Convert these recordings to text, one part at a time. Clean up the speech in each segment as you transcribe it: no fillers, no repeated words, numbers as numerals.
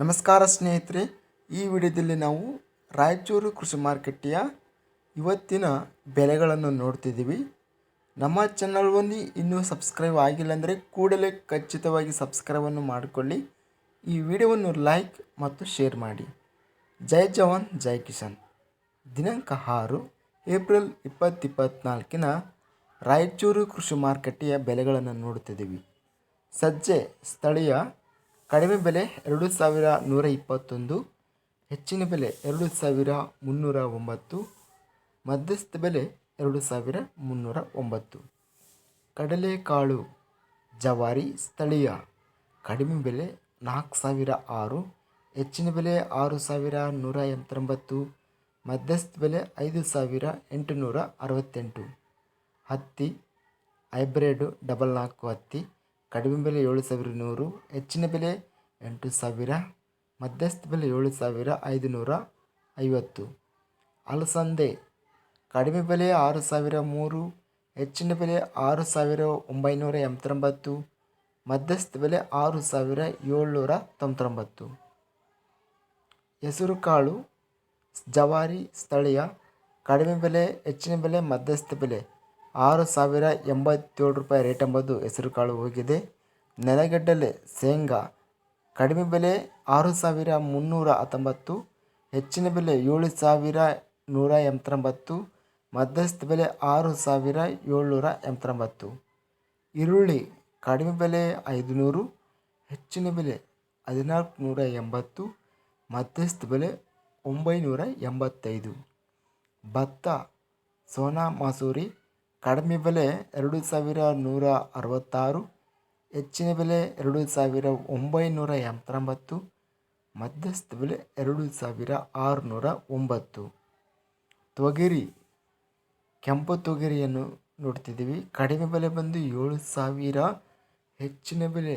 ನಮಸ್ಕಾರ ಸ್ನೇಹಿತರೆ, ಈ ವಿಡಿಯೋದಲ್ಲಿ ನಾವು ರಾಯಚೂರು ಕೃಷಿ ಮಾರುಕಟ್ಟೆಯ ಇವತ್ತಿನ ಬೆಲೆಗಳನ್ನು ನೋಡ್ತಿದ್ದೀವಿ. ನಮ್ಮ ಚಾನಲ್ವನ್ನು ಇನ್ನೂ ಸಬ್ಸ್ಕ್ರೈಬ್ ಆಗಿಲ್ಲ ಅಂದರೆ ಕೂಡಲೇ ಖಚಿತವಾಗಿ ಸಬ್ಸ್ಕ್ರೈಬನ್ನು ಮಾಡಿಕೊಳ್ಳಿ. ಈ ವಿಡಿಯೋವನ್ನು ಲೈಕ್ ಮತ್ತು ಶೇರ್ ಮಾಡಿ. ಜೈ ಜವಾನ್ ಜೈ ಕಿಸಾನ್. ದಿನಾಂಕ 6 ಏಪ್ರಿಲ್ 2024 ರಾಯಚೂರು ಕೃಷಿ ಮಾರುಕಟ್ಟೆಯ ಬೆಲೆಗಳನ್ನು ನೋಡ್ತಿದ್ದೀವಿ. ಸಜ್ಜೆ ಸ್ಥಳೀಯ ಕಡಿಮೆ ಬೆಲೆ 2121, ಹೆಚ್ಚಿನ ಬೆಲೆ 2309, ಮಧ್ಯಸ್ಥ ಬೆಲೆ 2309. ಕಡಲೆಕಾಳು ಜವಾರಿ ಸ್ಥಳೀಯ ಕಡಿಮೆ ಬೆಲೆ 4006, ಹೆಚ್ಚಿನ ಬೆಲೆ 6189, ಮಧ್ಯಸ್ಥ ಬೆಲೆ 5868. ಹತ್ತಿ ಹೈಬ್ರಿಡ್ 44 ಹತ್ತಿ ಕಡಿಮೆ ಬೆಲೆ 7100, ಹೆಚ್ಚಿನ ಬೆಲೆ 8000, ಮಧ್ಯಸ್ಥ ಬೆಲೆ 7550. ಅಲಸಂದೆ ಕಡಿಮೆ ಬೆಲೆ 6003, ಹೆಚ್ಚಿನ ಬೆಲೆ 6989, ಮಧ್ಯಸ್ಥ ಬೆಲೆ 6799. ಹೆಸರುಕಾಳು ಜವಾರಿ ಸ್ಥಳೀಯ ಕಡಿಮೆ ಬೆಲೆ, ಹೆಚ್ಚಿನ ಬೆಲೆ, ಮಧ್ಯಸ್ಥ ಬೆಲೆ 6087 ರೂಪಾಯಿ ರೇಟ್ ಎಂಬುದು ಹೆಸರುಕಾಳು ಹೋಗಿದೆ. ನೆಲಗಡಲೆ ಶೇಂಗಾ ಕಡಿಮೆ ಬೆಲೆ 6319, ಹೆಚ್ಚಿನ ಬೆಲೆ 7189, ಮಧ್ಯಸ್ಥ ಬೆಲೆ 6789. ಈರುಳ್ಳಿ ಕಡಿಮೆ ಬೆಲೆ 500, ಹೆಚ್ಚಿನ ಬೆಲೆ 1480, ಮಧ್ಯಸ್ಥ ಬೆಲೆ 985. ಭತ್ತ ಸೋನಾ ಮಸೂರಿ ಕಡಿಮೆ ಬೆಲೆ 2166, ಹೆಚ್ಚಿನ ಬೆಲೆ 2989, ಮಧ್ಯಸ್ಥ ಬೆಲೆ 2609. ತೊಗರಿ ಕೆಂಪು ತೊಗರಿಯನ್ನು ನೋಡ್ತಿದ್ದೀವಿ. ಕಡಿಮೆ ಬೆಲೆ ಬಂದು 7000, ಹೆಚ್ಚಿನ ಬೆಲೆ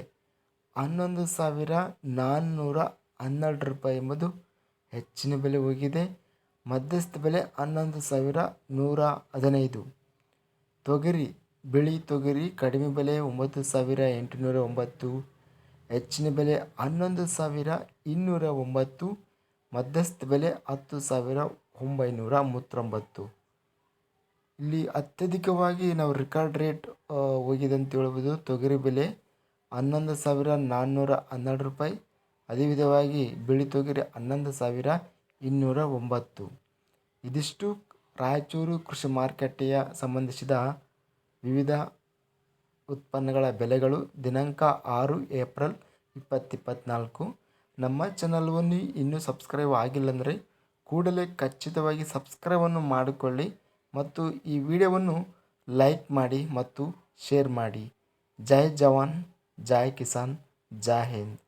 11412 ರೂಪಾಯಿ ಎಂಬುದು ಹೆಚ್ಚಿನ ಬೆಲೆ ಹೋಗಿದೆ. ಮಧ್ಯಸ್ಥ ಬೆಲೆ 11115. ತೊಗರಿ ಬಿಳಿ ತೊಗರಿ ಕಡಿಮೆ ಬೆಲೆ 9809, ಹೆಚ್ಚಿನ ಬೆಲೆ 11209, ಮಧ್ಯಸ್ಥ ಬೆಲೆ 10939. ಇಲ್ಲಿ ಅತ್ಯಧಿಕವಾಗಿ ನಾವು ರೆಕಾರ್ಡ್ ರೇಟ್ ಹೋಗಿದೆ ಅಂತ ಹೇಳ್ಬೋದು. ತೊಗರಿ ಬೆಲೆ 11412 ರೂಪಾಯಿ, ಅದೇ ವಿಧವಾಗಿ ಬಿಳಿ ತೊಗರಿ 11209. ಇದಿಷ್ಟು ರಾಯಚೂರು ಕೃಷಿ ಮಾರುಕಟ್ಟೆಯ ಸಂಬಂಧಿಸಿದ ವಿವಿಧ ಉತ್ಪನ್ನಗಳ ಬೆಲೆಗಳು ದಿನಾಂಕ 6 ಏಪ್ರಿಲ್ 2024. ನಮ್ಮ ಚಾನಲ್ವನ್ನು ಇನ್ನೂ ಸಬ್ಸ್ಕ್ರೈಬ್ ಆಗಿಲ್ಲ ಅಂದರೆ ಕೂಡಲೇ ಖಚಿತವಾಗಿ ಸಬ್ಸ್ಕ್ರೈಬನ್ನು ಮಾಡಿಕೊಳ್ಳಿ ಮತ್ತು ಈ ವಿಡಿಯೋವನ್ನು ಲೈಕ್ ಮಾಡಿ ಮತ್ತು ಶೇರ್ ಮಾಡಿ. ಜೈ ಜವಾನ್ ಜೈ ಕಿಸಾನ್, ಜೈ ಹಿಂದ್.